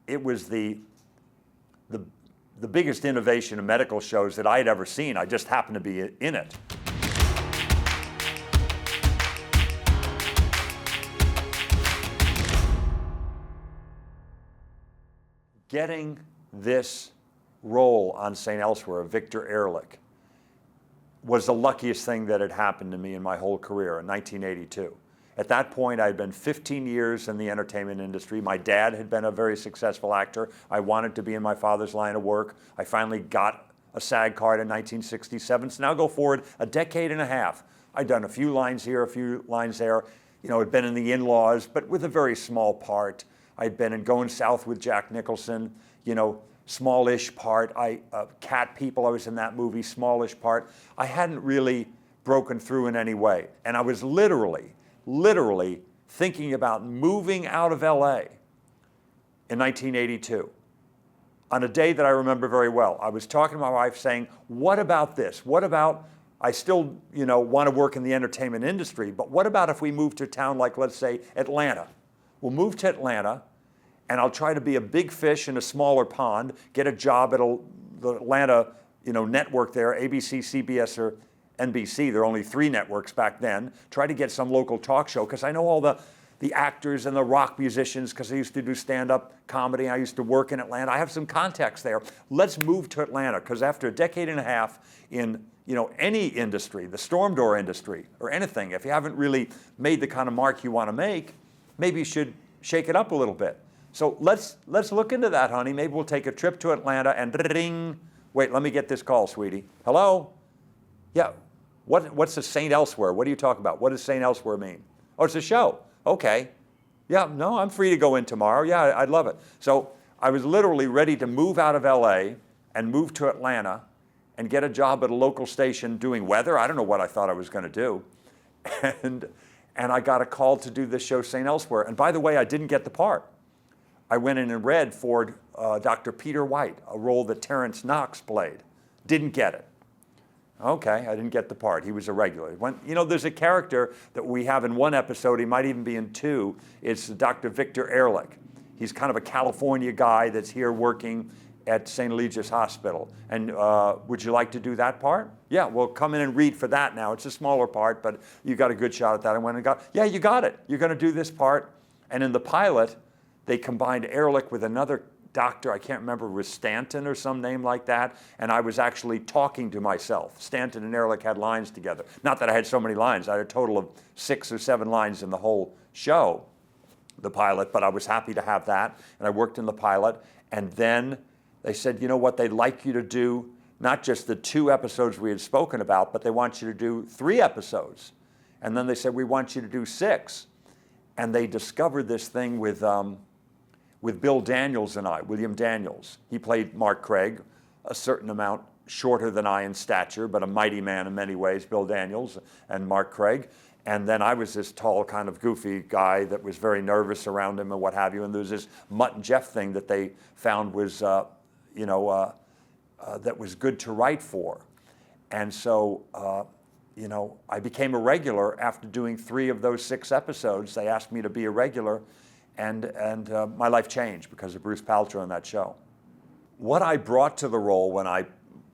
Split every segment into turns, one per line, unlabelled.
it was the biggest innovation in medical shows that I had ever seen. I just happened to be in it. Getting this role on St. Elsewhere, Victor Ehrlich, was the luckiest thing that had happened to me in my whole career in 1982. At that point, I had been 15 years in the entertainment industry. My dad had been a very successful actor. I wanted to be in my father's line of work. I finally got a SAG card in 1967. So now go forward a decade and a half. I'd done a few lines here, a few lines there. You know, I'd been in The In-Laws, but with a very small part. I'd been in Going South with Jack Nicholson, you know, smallish part. Cat People, I was in that movie, smallish part. I hadn't really broken through in any way. And I was literally thinking about moving out of LA in 1982 on a day that I remember very well. I was talking to my wife saying, what about this? What about, I still, you know, want to work in the entertainment industry, but what about if we move to a town like, let's say, Atlanta? We'll move to Atlanta, and I'll try to be a big fish in a smaller pond, get a job at the Atlanta, you know, network there, ABC, CBS, or NBC. There were only 3 networks back then. Try to get some local talk show, because I know all the actors and the rock musicians, because I used to do stand-up comedy. I used to work in Atlanta. I have some contacts there. Let's move to Atlanta, because after a decade and a half in, you know, any industry, the storm door industry or anything, if you haven't really made the kind of mark you want to make, maybe you should shake it up a little bit. So let's look into that, honey. Maybe we'll take a trip to Atlanta and ding. Wait, let me get this call, sweetie. Hello? Yeah. What's the St. Elsewhere? What are you talking about? What does St. Elsewhere mean? Oh, it's a show. Okay. Yeah, no, I'm free to go in tomorrow. Yeah, I'd love it. So I was literally ready to move out of LA and move to Atlanta and get a job at a local station doing weather. I don't know what I thought I was going to do. And I got a call to do this show, St. Elsewhere. And by the way, I didn't get the part. I went in and read for Dr. Peter White, a role that Terrence Knox played. Didn't get it. Okay, I didn't get the part. He was a regular. You know, there's a character that we have in 1 episode, he might even be in 2. It's Dr. Victor Ehrlich. He's kind of a California guy that's here working at St. Eligius Hospital. And would you like to do that part? Yeah, well, come in and read for that now. It's a smaller part, but you got a good shot at that. I went and got, yeah, you got it. You're going to do this part. And in the pilot, they combined Ehrlich with another doctor. I can't remember, it was Stanton or some name like that. And I was actually talking to myself. Stanton and Ehrlich had lines together. Not that I had so many lines. I had a total of 6 or 7 lines in the whole show, the pilot, but I was happy to have that. And I worked in the pilot. And then they said, you know what, they'd like you to do not just the 2 episodes we had spoken about, but they want you to do 3 episodes. And then they said, we want you to do 6. And they discovered this thing with Bill Daniels and I, William Daniels. He played Mark Craig, a certain amount shorter than I in stature, but a mighty man in many ways, Bill Daniels and Mark Craig. And then I was this tall, kind of goofy guy that was very nervous around him and what have you. And there was this Mutt and Jeff thing that they found was, that was good to write for. And so, I became a regular after doing 3 of those 6 episodes. They asked me to be a regular, and my life changed because of Bruce Paltrow in that show. What I brought to the role when I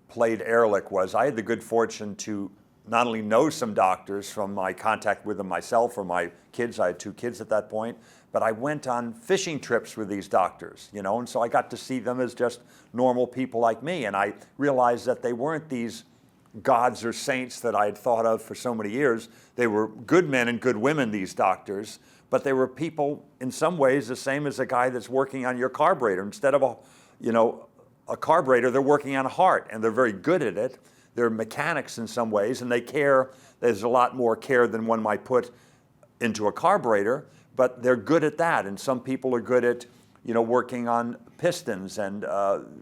played Ehrlich was I had the good fortune to not only know some doctors from my contact with them myself or my kids. I had 2 kids at that point, but I went on fishing trips with these doctors, and so I got to see them as just normal people like me, and I realized that they weren't these gods or saints that I had thought of for so many years. They were good men and good women, these doctors, but they were people in some ways the same as a guy that's working on your carburetor. Instead of a carburetor, they're working on a heart, and they're very good at it. They're mechanics in some ways, and they care. There's a lot more care than one might put into a carburetor, but they're good at that. And some people are good at, working on pistons and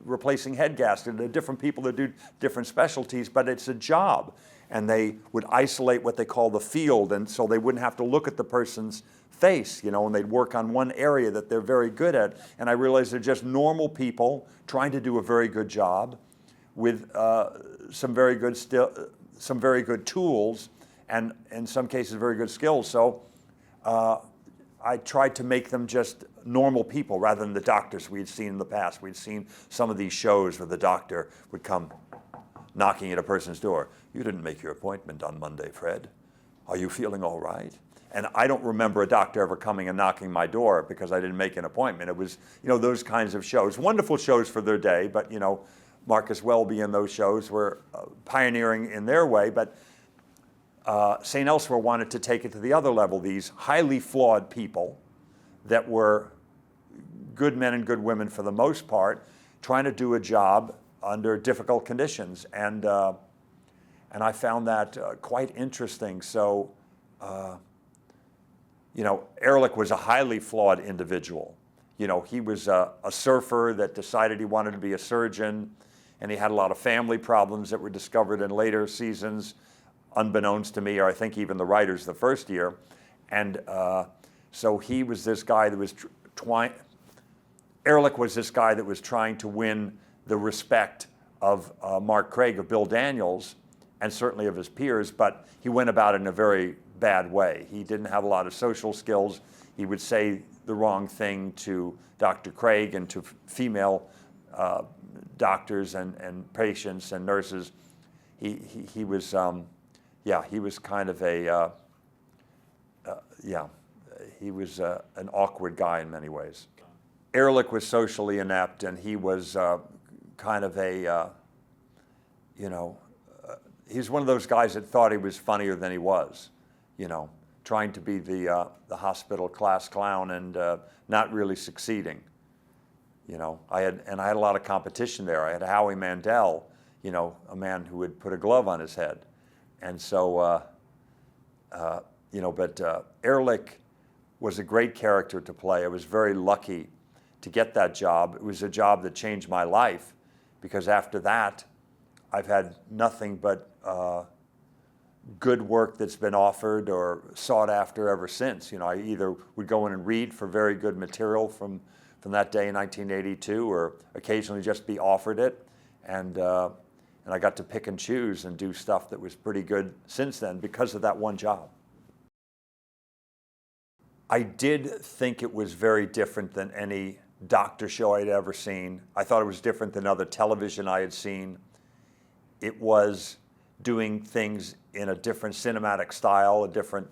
replacing head gaskets. There are different people that do different specialties, but it's a job. And they would isolate what they call the field, and so they wouldn't have to look at the person's face, and they'd work on one area that they're very good at. And I realized they're just normal people trying to do a very good job with some very good tools, and in some cases very good skills. So I tried to make them just normal people rather than the doctors we'd seen in the past. We'd seen some of these shows where the doctor would come knocking at a person's door. You didn't make your appointment on Monday, Fred. Are you feeling all right? And I don't remember a doctor ever coming and knocking my door because I didn't make an appointment. It was, those kinds of shows. Wonderful shows for their day, but, Marcus Welby and those shows were pioneering in their way. But St. Elsewhere wanted to take it to the other level. These highly flawed people that were good men and good women for the most part, trying to do a job under difficult conditions. And I found that quite interesting. So, Ehrlich was a highly flawed individual. He was a surfer that decided he wanted to be a surgeon, and he had a lot of family problems that were discovered in later seasons, unbeknownst to me, or I think even the writers the first year. And so he was this guy that was Ehrlich was this guy that was trying to win the respect of Mark Craig, of Bill Daniels, and certainly of his peers, but he went about it in a very bad way. He didn't have a lot of social skills. He would say the wrong thing to Dr. Craig and to female doctors and patients and nurses. He was he was kind of he was an awkward guy in many ways. Ehrlich was socially inept, and he was kind of he's one of those guys that thought he was funnier than he was, trying to be the hospital class clown and not really succeeding. I had a lot of competition there. I had Howie Mandel, a man who would put a glove on his head. And so, but Ehrlich was a great character to play. I was very lucky to get that job. It was a job that changed my life, because after that, I've had nothing but good work that's been offered or sought after ever since. I either would go in and read for very good material from that day in 1982, or occasionally just be offered it. And I got to pick and choose and do stuff that was pretty good since then because of that one job. I did think it was very different than any doctor show I'd ever seen. I thought it was different than other television I had seen. It was doing things in a different cinematic style, a different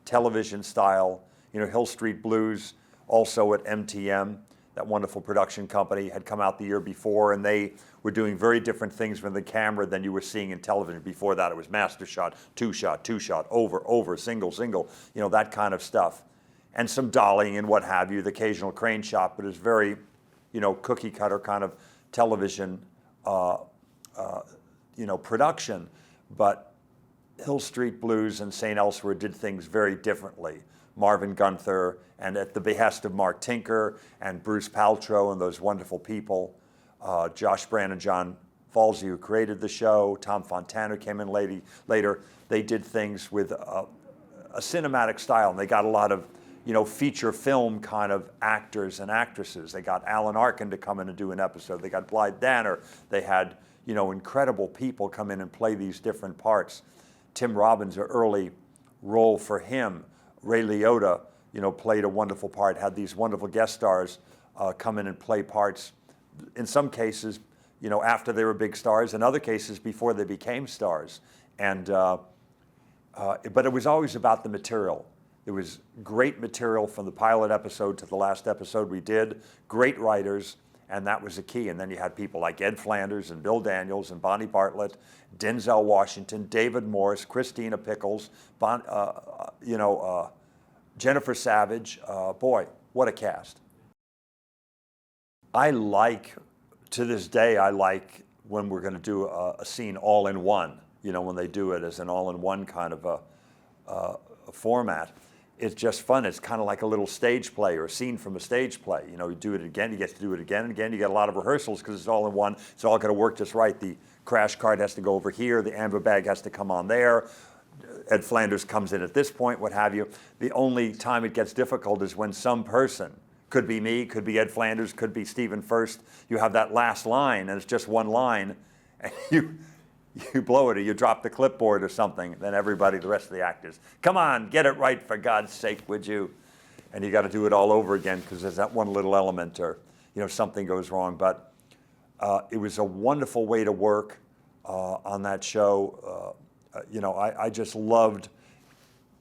television style. Hill Street Blues, also at MTM, that wonderful production company, had come out the year before, and they were doing very different things with the camera than you were seeing in television. Before that, it was master shot, two shot, over, single, that kind of stuff. And some dollying and what have you, the occasional crane shot, but it's very, cookie cutter kind of television, production. But Hill Street Blues and St. Elsewhere did things very differently. Marvin Gunther, and at the behest of Mark Tinker and Bruce Paltrow and those wonderful people, Josh Brand and John Falsey, who created the show, Tom Fontana came in later, they did things with a cinematic style, and they got a lot of feature film kind of actors and actresses. They got Alan Arkin to come in and do an episode. They got Blythe Danner. They had incredible people come in and play these different parts. Tim Robbins, an early role for him. Ray Liotta, played a wonderful part, had these wonderful guest stars come in and play parts, in some cases, after they were big stars, in other cases before they became stars. And, but it was always about the material. There was great material from the pilot episode to the last episode we did, great writers, and that was the key. And then you had people like Ed Flanders and Bill Daniels and Bonnie Bartlett, Denzel Washington, David Morse, Christina Pickles, Jennifer Savage. Boy, what a cast. To this day, I like when we're going to do a scene all in one, when they do it as an all in one kind of a format. It's just fun. It's kind of like a little stage play or a scene from a stage play. You do it again, you get to do it again and again. You get a lot of rehearsals because it's all in one. It's all going to work just right. The crash cart has to go over here. The amber bag has to come on there. Ed Flanders comes in at this point, what have you. The only time it gets difficult is when some person, could be me, could be Ed Flanders, could be Stephen Furst, you have that last line, and it's just one line, and you blow it, or you drop the clipboard or something, then everybody, the rest of the actors, come on, get it right for God's sake, would you? and you got to do it all over again because there's that one little element or, something goes wrong. But it was a wonderful way to work on that show. I just loved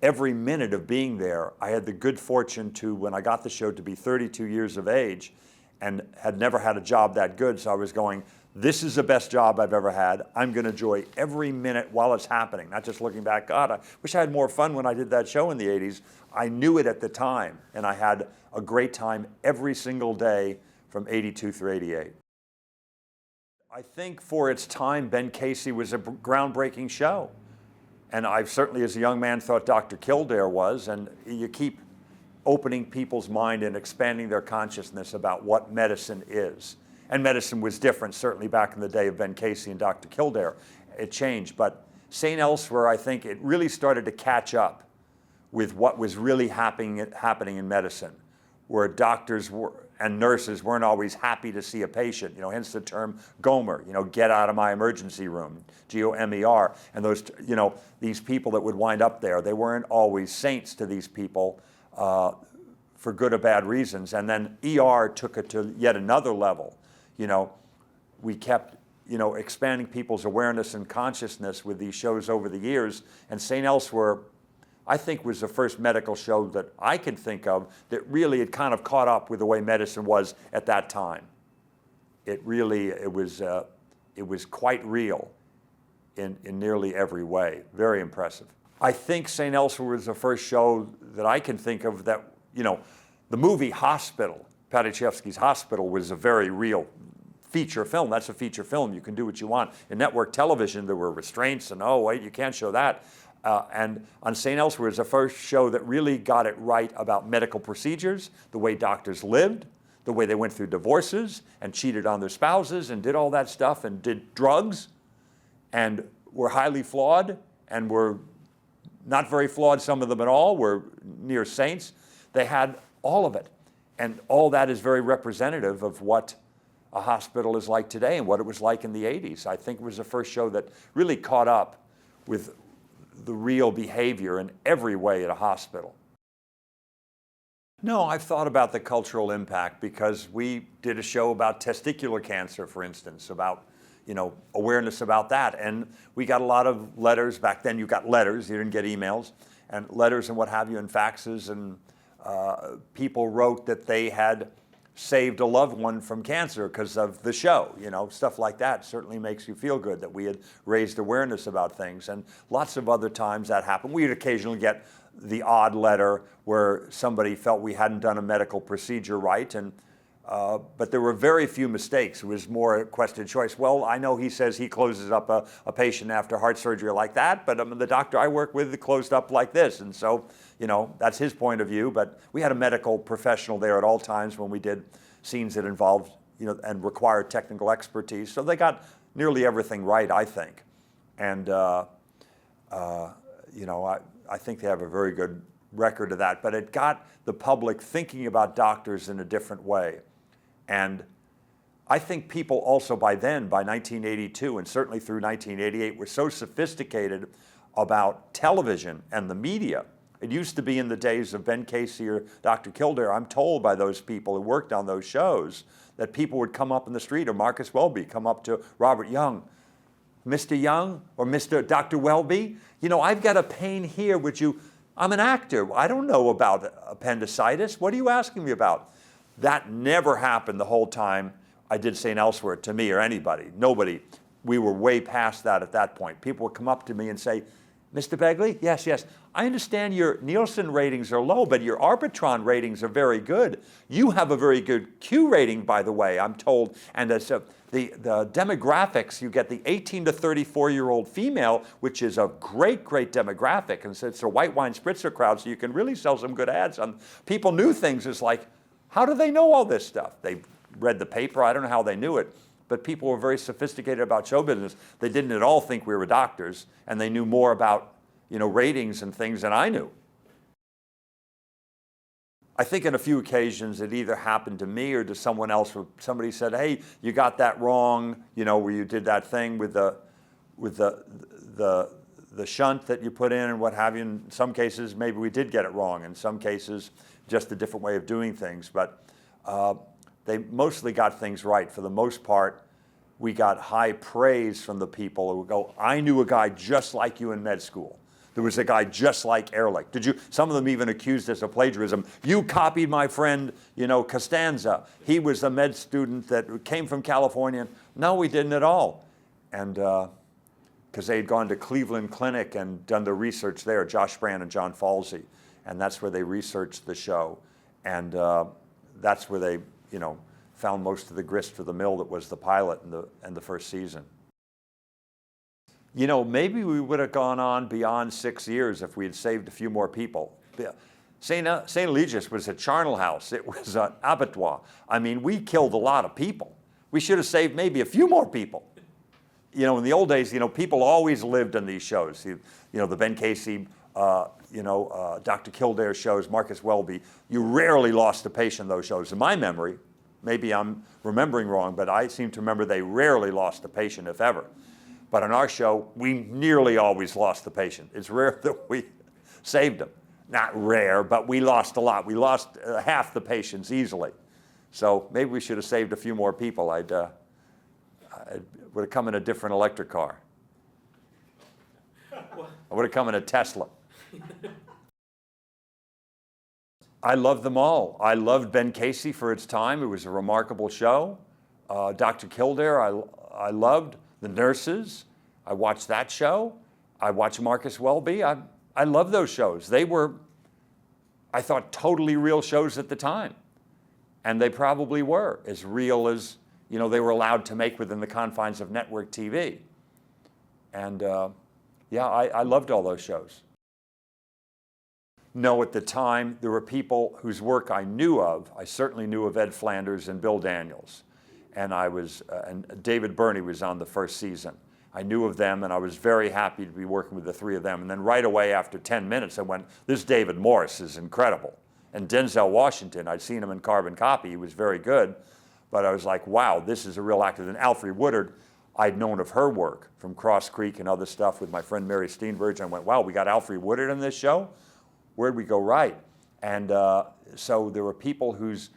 every minute of being there. I had the good fortune to, when I got the show, to be 32 years of age and had never had a job that good. So I was going, this is the best job I've ever had. I'm going to enjoy every minute while it's happening, not just looking back, God, I wish I had more fun when I did that show in the 80s. I knew it at the time, and I had a great time every single day from 82 through 88. I think for its time, Ben Casey was a groundbreaking show. And I certainly, as a young man, thought Dr. Kildare was, and you keep opening people's mind and expanding their consciousness about what medicine is. And medicine was different, certainly back in the day of Ben Casey and Dr. Kildare. It changed, but St. Elsewhere, I think it really started to catch up with what was really happening in medicine, where doctors and nurses weren't always happy to see a patient, hence the term GOMER, get out of my emergency room, GOMER. And those, these people that would wind up there, they weren't always saints to these people for good or bad reasons. And then ER took it to yet another level. We kept, expanding people's awareness and consciousness with these shows over the years. And St. Elsewhere, I think, was the first medical show that I can think of that really had kind of caught up with the way medicine was at that time. It was quite real in nearly every way. Very impressive. I think St. Elsewhere was the first show that I can think of that, the movie Hospital, Padachevsky's Hospital, was a very real feature film. That's a feature film. You can do what you want. In network television, there were restraints and, oh, wait, you can't show that. And on St. Elsewhere is the first show that really got it right about medical procedures, the way doctors lived, the way they went through divorces and cheated on their spouses and did all that stuff and did drugs and were highly flawed and were not very flawed, some of them at all, were near saints. They had all of it. And all that is very representative of what a hospital is like today and what it was like in the 80s. I think it was the first show that really caught up with the real behavior in every way at a hospital. No, I've thought about the cultural impact because we did a show about testicular cancer, for instance, about awareness about that. And we got a lot of letters. Back then you got letters, you didn't get emails, and letters and what have you, and faxes, and people wrote that they had saved a loved one from cancer because of the show, stuff like that certainly makes you feel good that we had raised awareness about things. And lots of other times that happened. We'd occasionally get the odd letter where somebody felt we hadn't done a medical procedure right, and but there were very few mistakes. It was more a question of choice. Well, I know he says he closes up a patient after heart surgery like that, but the doctor I work with closed up like this. And so, that's his point of view. But we had a medical professional there at all times when we did scenes that involved, and required technical expertise. So they got nearly everything right, I think. And, I think they have a very good record of that. But it got the public thinking about doctors in a different way. And I think people also by then, by 1982, and certainly through 1988, were so sophisticated about television and the media. It used to be in the days of Ben Casey or Dr. Kildare, I'm told by those people who worked on those shows, that people would come up in the street, or Marcus Welby come up to Robert Young, Mr. Young or Mr. Dr. Welby, I've got a pain here, would you, I'm an actor, I don't know about appendicitis, what are you asking me about? That never happened the whole time I did St. Elsewhere to me or anybody, nobody. We were way past that at that point. People would come up to me and say, Mr. Begley, yes, I understand your Nielsen ratings are low, but your Arbitron ratings are very good. You have a very good Q rating, by the way, I'm told. And the demographics, you get the 18 to 34-year-old female, which is a great demographic. And so it's a white wine spritzer crowd, so you can really sell some good ads. People knew things. It's like, how do they know all this stuff? They read the paper. I don't know how they knew it. But people were very sophisticated about show business. They didn't at all think we were doctors, and they knew more about, ratings and things than I knew. I think on a few occasions it either happened to me or to someone else where somebody said, hey, you got that wrong, where you did that thing with the the shunt that you put in and what have you. In some cases, maybe we did get it wrong. In some cases, just a different way of doing things. But they mostly got things right. For the most part, we got high praise from the people who would go, I knew a guy just like you in med school. There was a guy just like Ehrlich. Some of them even accused us of plagiarism. You copied my friend, Costanza. He was a med student that came from California. No, we didn't at all. And because they had gone to Cleveland Clinic and done the research there, Josh Brand and John Falsey. And that's where they researched the show. And that's where they, found most of the grist for the mill that was the pilot and the first season. Maybe we would have gone on beyond 6 years if we had saved a few more people. St. Eligius was a charnel house. It was an abattoir. I mean, we killed a lot of people. We should have saved maybe a few more people. In the old days, people always lived in these shows. The Ben Casey, Dr. Kildare shows, Marcus Welby. You rarely lost a patient in those shows. In my memory, maybe I'm remembering wrong, but I seem to remember they rarely lost a patient, if ever. But on our show, we nearly always lost the patient. It's rare that we saved them. Not rare, but we lost a lot. We lost half the patients easily. So maybe we should have saved a few more people. I would have come in a different electric car. I would have come in a Tesla. I loved them all. I loved Ben Casey for its time. It was a remarkable show. Dr. Kildare, I loved. The Nurses, I watched that show. I watched Marcus Welby. I love those shows. They were, I thought, totally real shows at the time. And they probably were as real as, they were allowed to make within the confines of network TV. And I loved all those shows. No, at the time, there were people whose work I knew of. I certainly knew of Ed Flanders and Bill Daniels. And and David Burney was on the first season. I knew of them, and I was very happy to be working with the three of them. And then right away, after 10 minutes, I went, this David Morris is incredible. And Denzel Washington, I'd seen him in Carbon Copy. He was very good. But I was like, wow, this is a real actor. And Alfre Woodard, I'd known of her work from Cross Creek and other stuff with my friend Mary Steenburgen. I went, wow, we got Alfre Woodard in this show? Where'd we go right? And so there were people whose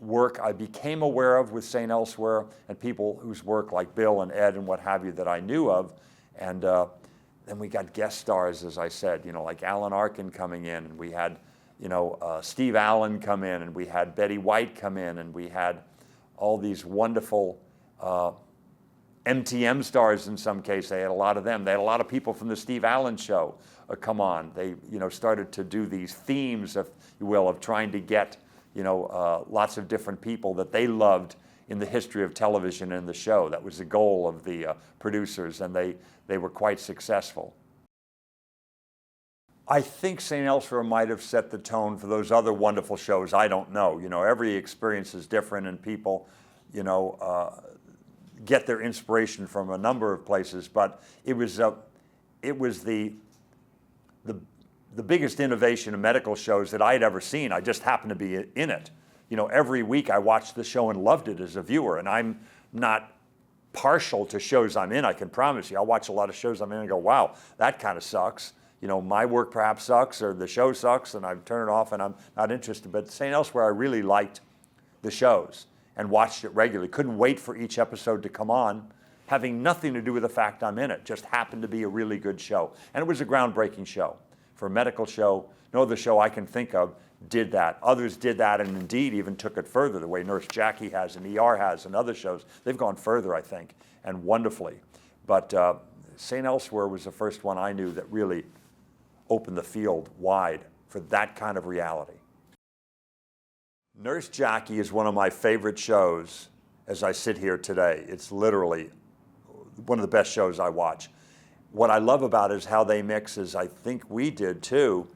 work I became aware of with St. Elsewhere, and people whose work like Bill and Ed and what have you that I knew of. And then we got guest stars, as I said, like Alan Arkin coming in, and we had, Steve Allen come in, and we had Betty White come in, and we had all these wonderful MTM stars in some case. They had a lot of them. They had a lot of people from the Steve Allen show come on. They, started to do these themes, if you will, of trying to get lots of different people that they loved in the history of television and the show. That was the goal of the producers, and they were quite successful. I think St. Elsewhere might have set the tone for those other wonderful shows. I don't know. Every experience is different, and people, get their inspiration from a number of places. But it was the biggest innovation in medical shows that I had ever seen. I just happened to be in it. Every week I watched the show and loved it as a viewer. And I'm not partial to shows I'm in, I can promise you. I'll watch a lot of shows I'm in and go, wow, that kind of sucks. My work perhaps sucks, or the show sucks, and I turn it off and I'm not interested. But St. Elsewhere, I really liked the shows and watched it regularly. Couldn't wait for each episode to come on, having nothing to do with the fact I'm in it. Just happened to be a really good show. And it was a groundbreaking show. For a medical show, no other show I can think of did that. Others did that, and indeed even took it further, the way Nurse Jackie has and ER has and other shows. They've gone further, I think, and wonderfully. But St. Elsewhere was the first one I knew that really opened the field wide for that kind of reality. Nurse Jackie is one of my favorite shows as I sit here today. It's literally one of the best shows I watch. What I love about it is how they mix, as I think we did too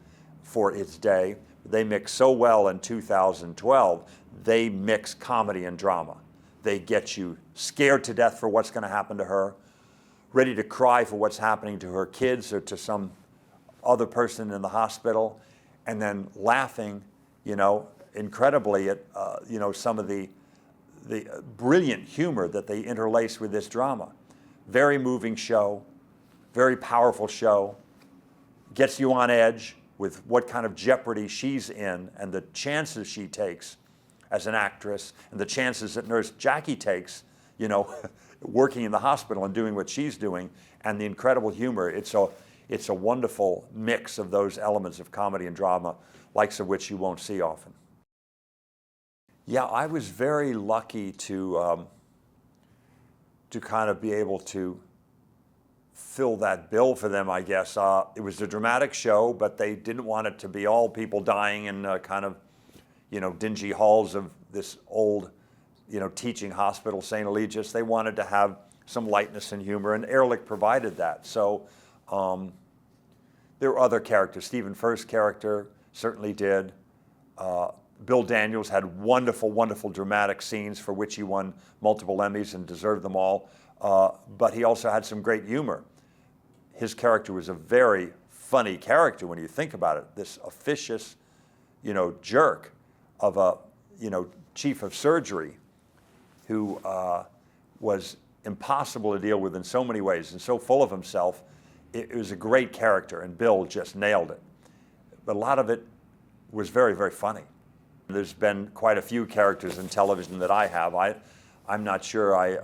for its day. They mix so well in 2012. They mix comedy and drama. They get you scared to death for what's going to happen to her, ready to cry for what's happening to her kids or to some other person in the hospital, and then laughing, incredibly at, some of the brilliant humor that they interlace with this drama. Very moving show. very powerful show, gets you on edge with what kind of jeopardy she's in and the chances she takes as an actress and the chances that Nurse Jackie takes, you know, working in the hospital and doing what she's doing, and the incredible humor. It's a wonderful mix of those elements of comedy and drama, likes of which you won't see often. Yeah, I was very lucky to kind of be able to fill that bill for them, I guess. It was a dramatic show, but they didn't want it to be all people dying in kind of, you know, dingy halls of this old, you know, teaching hospital, St. Eligius. They wanted to have some lightness and humor, and Ehrlich provided that. So there were other characters. Stephen Furst's character certainly did. Bill Daniels had wonderful, wonderful dramatic scenes for which he won multiple Emmys and deserved them all. But he also had some great humor. His character was a very funny character when you think about it. This officious, you know, jerk of a, you know, chief of surgery who was impossible to deal with in so many ways and so full of himself. It was a great character, and Bill just nailed it. But a lot of it was very, very funny. There's been quite a few characters in television that I have. I'm not sure I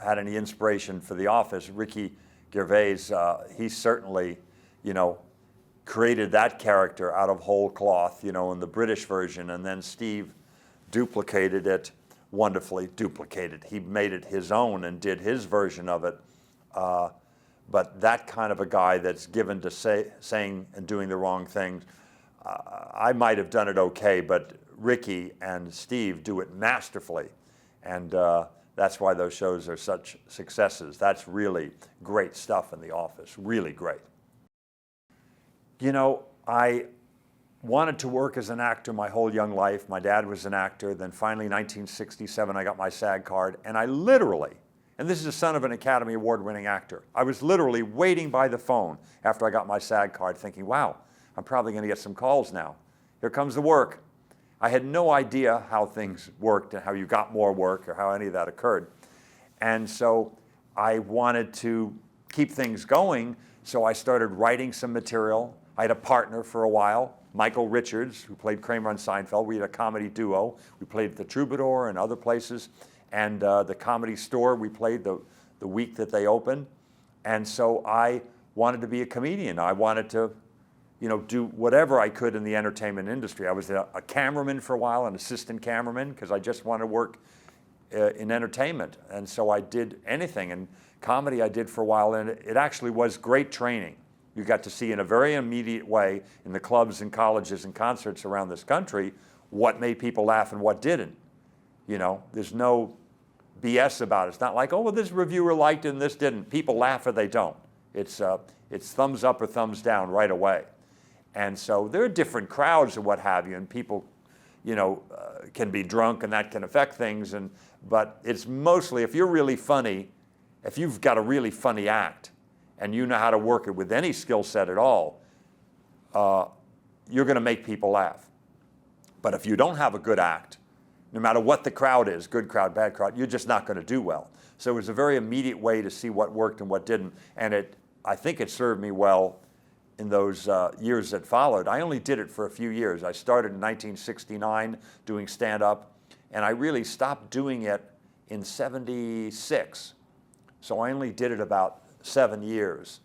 had any inspiration for The Office. Ricky Gervais, he certainly, you know, created that character out of whole cloth, you know, in the British version, and then Steve duplicated it wonderfully. He made it his own and did his version of it. But that kind of a guy that's given to saying and doing the wrong things, I might have done it okay, but Ricky and Steve do it masterfully. And that's why those shows are such successes. That's really great stuff in The Office, really great. You know, I wanted to work as an actor my whole young life. My dad was an actor. Then finally, 1967, I got my SAG card. And I literally, and this is the son of an Academy Award-winning actor, I was literally waiting by the phone after I got my SAG card thinking, wow, I'm probably going to get some calls now. Here comes the work. I had no idea how things worked and how you got more work or how any of that occurred. And so I wanted to keep things going, so I started writing some material. I had a partner for a while, Michael Richards, who played Kramer on Seinfeld. We had a comedy duo. We played at the Troubadour and other places. And the Comedy Store, we played the week that they opened. And so I wanted to be a comedian. I wanted to, you know, do whatever I could in the entertainment industry. I was a cameraman for a while, an assistant cameraman, because I just wanted to work in entertainment. And so I did anything. And comedy I did for a while, and it actually was great training. You got to see in a very immediate way in the clubs and colleges and concerts around this country what made people laugh and what didn't. You know, there's no BS about it. It's not like, oh, well, this reviewer liked it and this didn't. People laugh or they don't. It's thumbs up or thumbs down right away. And so there are different crowds and what have you, and people, you know, can be drunk and that can affect things. But it's mostly, if you're really funny, if you've got a really funny act and you know how to work it with any skill set at all, you're going to make people laugh. But if you don't have a good act, no matter what the crowd is, good crowd, bad crowd, you're just not going to do well. So it was a very immediate way to see what worked and what didn't. And I think it served me well in those years that followed. I only did it for a few years. I started in 1969 doing stand-up, and I really stopped doing it in 76. So I only did it about 7 years.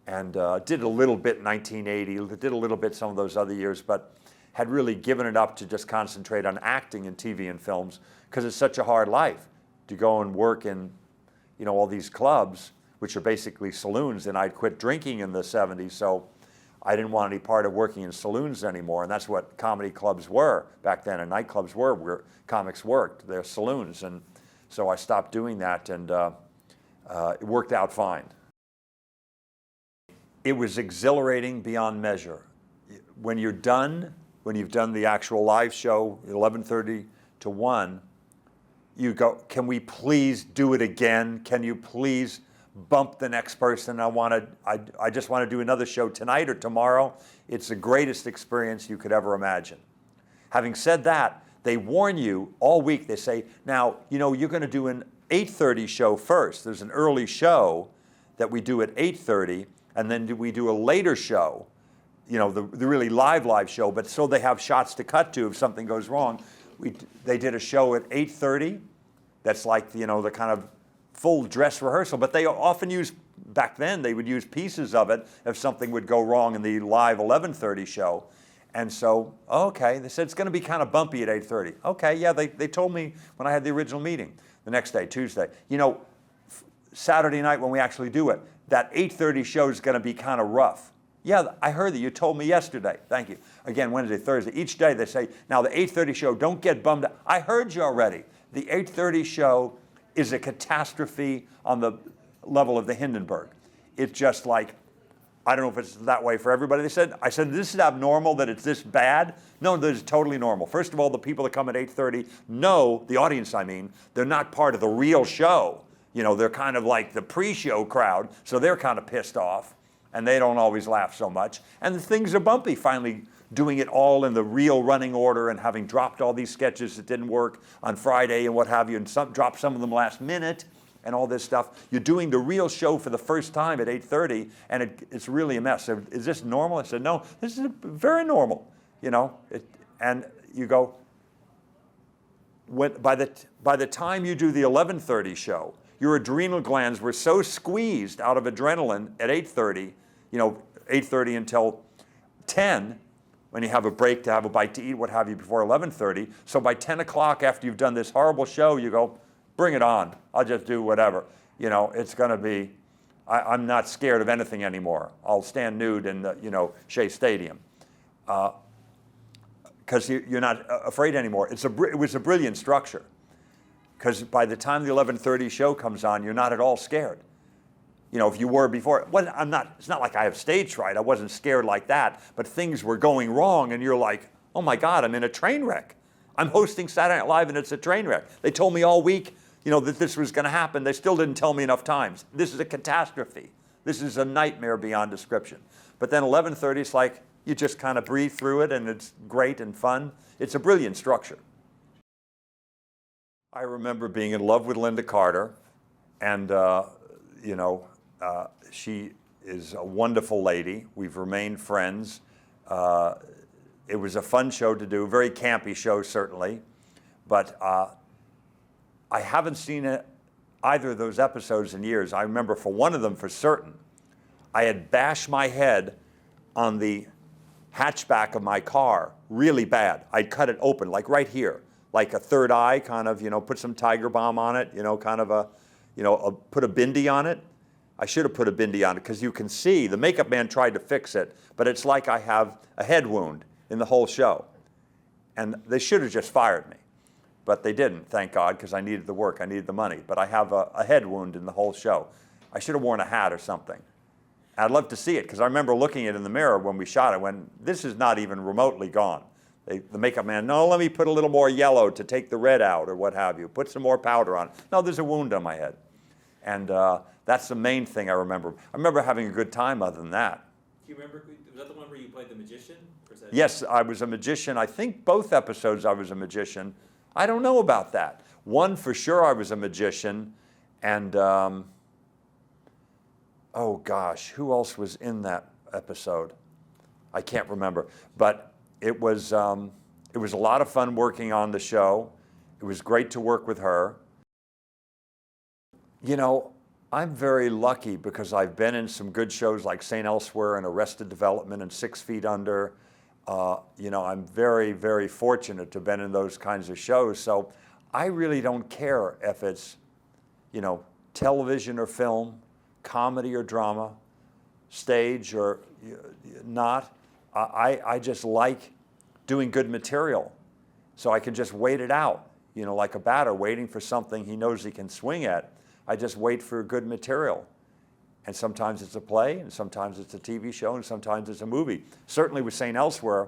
And did a little bit in 1980, did a little bit some of those other years, but had really given it up to just concentrate on acting in TV and films, because it's such a hard life to go and work in, you know, all these clubs, which are basically saloons, and I'd quit drinking in the 70s, so I didn't want any part of working in saloons anymore, and that's what comedy clubs were back then, and nightclubs were where comics worked. They're saloons, and so I stopped doing that, and it worked out fine. It was exhilarating beyond measure. When you're done, when you've done the actual live show, 11:30 to 1, you go, can we please do it again? Can you please bump the next person? I just want to do another show tonight or tomorrow. It's the greatest experience you could ever imagine. Having said that, they warn you all week. They say, now, you know, you're going to do an 8:30 show first. There's an early show that we do at 8:30, and then we do a later show, you know, the really live show, but so they have shots to cut to if something goes wrong. They did a show at 8:30 that's like, you know, the kind of full dress rehearsal, but they often use, back then, they would use pieces of it if something would go wrong in the live 11:30 show. And so, okay, they said it's going to be kind of bumpy at 8:30. Okay, yeah, they told me when I had the original meeting. The next day, Tuesday. You know, Saturday night when we actually do it, that 8:30 show is going to be kind of rough. Yeah, I heard that. You told me yesterday. Thank you. Again, Wednesday, Thursday. Each day they say, now the 8:30 show, don't get bummed out. I heard you already. The 8:30 show is a catastrophe on the level of the Hindenburg. It's just like, I don't know if it's that way for everybody. I said, this is abnormal that it's this bad? No, this is totally normal. First of all, the people that come at 8:30 know, the audience I mean, they're not part of the real show. You know, they're kind of like the pre-show crowd, so they're kind of pissed off, and they don't always laugh so much. And things are bumpy, finally doing it all in the real running order and having dropped all these sketches that didn't work on Friday and what have you, and dropped some of them last minute. And all this stuff. You're doing the real show for the first time at 8:30, and it's really a mess. So, is this normal? I said, no, this is very normal, you know. And you go, by the time you do the 11:30 show, your adrenal glands were so squeezed out of adrenaline at 8:30, you know, 8:30 until 10, when you have a break to have a bite to eat, what have you, before 11:30. So by 10 o'clock after you've done this horrible show, you go, bring it on. I'll just do whatever. You know, it's going to be, I'm not scared of anything anymore. I'll stand nude in the, you know, Shea Stadium. Because you're not afraid anymore. It was a brilliant structure. Because by the time the 11:30 show comes on, you're not at all scared. You know, if you were before, well, it's not like I have stage fright. I wasn't scared like that. But things were going wrong, and you're like, oh my God, I'm in a train wreck. I'm hosting Saturday Night Live, and it's a train wreck. They told me all week, you know, that this was going to happen. They still didn't tell me enough times. This is a catastrophe. This is a nightmare beyond description. But then 11:30, it's like you just kind of breathe through it, and it's great and fun. It's a brilliant structure. I remember being in love with Linda Carter, and you know, she is a wonderful lady. We've remained friends. It was a fun show to do, very campy show certainly, but I haven't seen either of those episodes in years. I remember for one of them for certain, I had bashed my head on the hatchback of my car really bad. I'd cut it open, like right here, like a third eye, kind of, you know, put some Tiger Balm on it, you know, kind of a, you know, put a bindi on it. I should have put a bindi on it because you can see, the makeup man tried to fix it, but it's like I have a head wound in the whole show. And they should have just fired me. But they didn't, thank God, because I needed the work, I needed the money. But I have a head wound in the whole show. I should have worn a hat or something. I'd love to see it, because I remember looking at it in the mirror when we shot it, when this is not even remotely gone. The makeup man, no, let me put a little more yellow to take the red out, or what have you. Put some more powder on. No, there's a wound on my head. And that's the main thing I remember. I remember having a good time other than that.
Do you remember, was that the one where you played the magician?
Yes, I was a magician. I think both episodes I was a magician. I don't know about that. One for sure I was a magician, and oh gosh, who else was in that episode? I can't remember, but it was a lot of fun working on the show. It was great to work with her. You know, I'm very lucky because I've been in some good shows like St. Elsewhere and Arrested Development and 6 Feet Under. You know, I'm very, very fortunate to have been in those kinds of shows. So I really don't care if it's, you know, television or film, comedy or drama, stage or not. I just like doing good material. So I can just wait it out, you know, like a batter waiting for something he knows he can swing at. I just wait for good material. And sometimes it's a play, and sometimes it's a TV show, and sometimes it's a movie. Certainly with St. Elsewhere,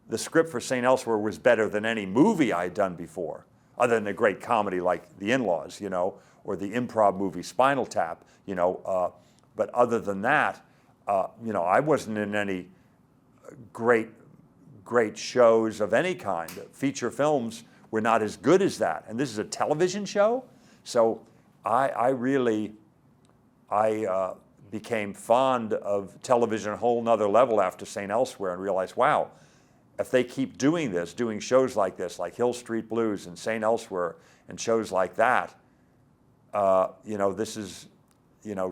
the script for St. Elsewhere was better than any movie I had done before, other than a great comedy like The In-Laws, you know, or the improv movie Spinal Tap, you know. But other than that, you know, I wasn't in any great shows of any kind. Feature films were not as good as that. And this is a television show, so I really I became fond of television a whole nother level after St. Elsewhere and realized, wow, if they keep doing this, doing shows like this, like Hill Street Blues and St. Elsewhere and shows like that, this is,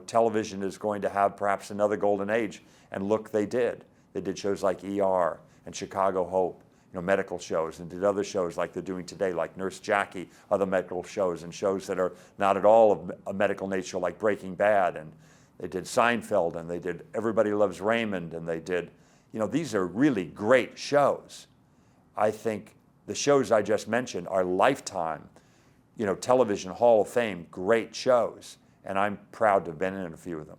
television is going to have perhaps another golden age. And look, they did. They did shows like ER and Chicago Hope, medical shows, and did other shows like they're doing today, like Nurse Jackie, other medical shows, and shows that are not at all of a medical nature, like Breaking Bad, and they did Seinfeld, and they did Everybody Loves Raymond, and they did, these are really great shows. I think the shows I just mentioned are lifetime, television Hall of Fame, great shows, and I'm proud to have been in a few of them.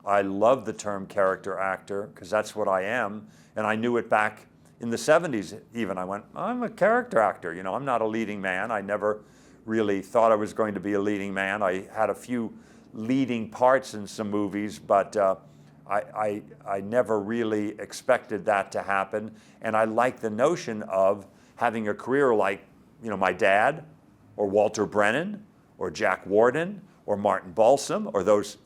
I love the term character actor because that's what I am, and I knew it back in the 70s even. I went, I'm a character actor, I'm not a leading man. I never really thought I was going to be a leading man. I had a few leading parts in some movies, but I never really expected that to happen, and I like the notion of having a career like, my dad, or Walter Brennan, or Jack Warden, or Martin Balsam, or those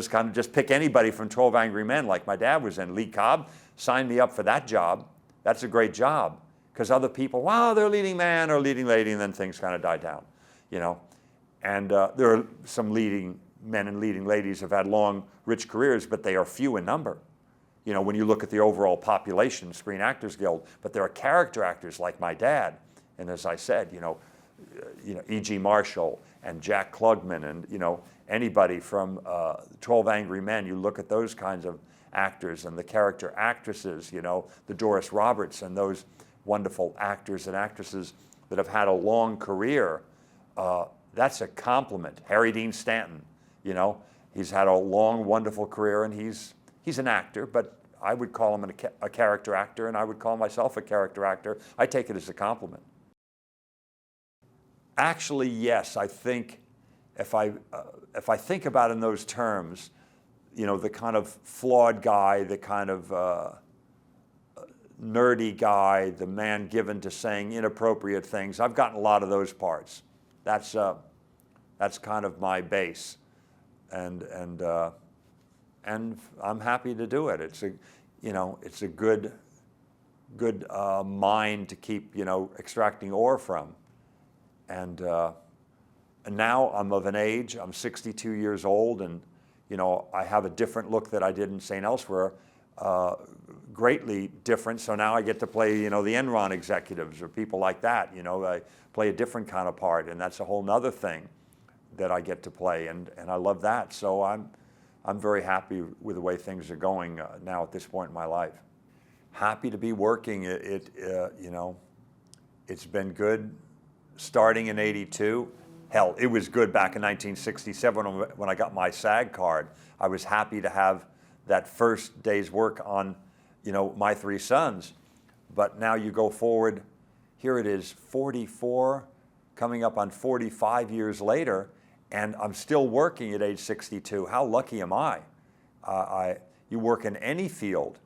kind of, just pick anybody from 12 Angry Men like my dad was in. Lee Cobb signed me up for that job. That's a great job, because other people, wow, they're leading man or leading lady, and then things kind of die down, And there are some leading men and leading ladies who have had long, rich careers, but they are few in number. When you look at the overall population, Screen Actors Guild, but there are character actors like my dad, and as I said, E.G. Marshall and Jack Klugman and, anybody from 12 Angry Men. You look at those kinds of actors and the character actresses, the Doris Roberts and those wonderful actors and actresses that have had a long career. That's a compliment. Harry Dean Stanton, he's had a long, wonderful career, and he's an actor, but I would call him a character actor, and I would call myself a character actor. I take it as a compliment. Actually, yes. I think if I think about it in those terms, the kind of flawed guy, the kind of nerdy guy, the man given to saying inappropriate things, I've gotten a lot of those parts. That's kind of my base, and I'm happy to do it. It's a good mine to keep extracting ore from. And now I'm of an age, I'm 62 years old, and I have a different look that I did in St. Elsewhere, greatly different. So now I get to play, the Enron executives or people like that. I play a different kind of part, and that's a whole nother thing that I get to play, and I love that. So I'm very happy with the way things are going now at this point in my life. Happy to be working. It's been good. Starting in '82, hell, it was good back in 1967 when I got my SAG card. I was happy to have that first day's work on, My Three Sons. But now you go forward, here it is 44, coming up on 45 years later, and I'm still working at age 62. How lucky am I? You work in any field.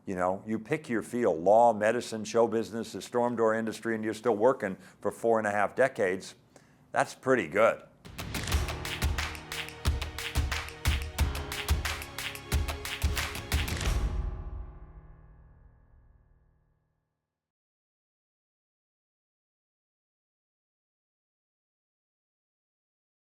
You pick your field, law, medicine, show business, the storm door industry, and you're still working for 4.5 decades. That's pretty good.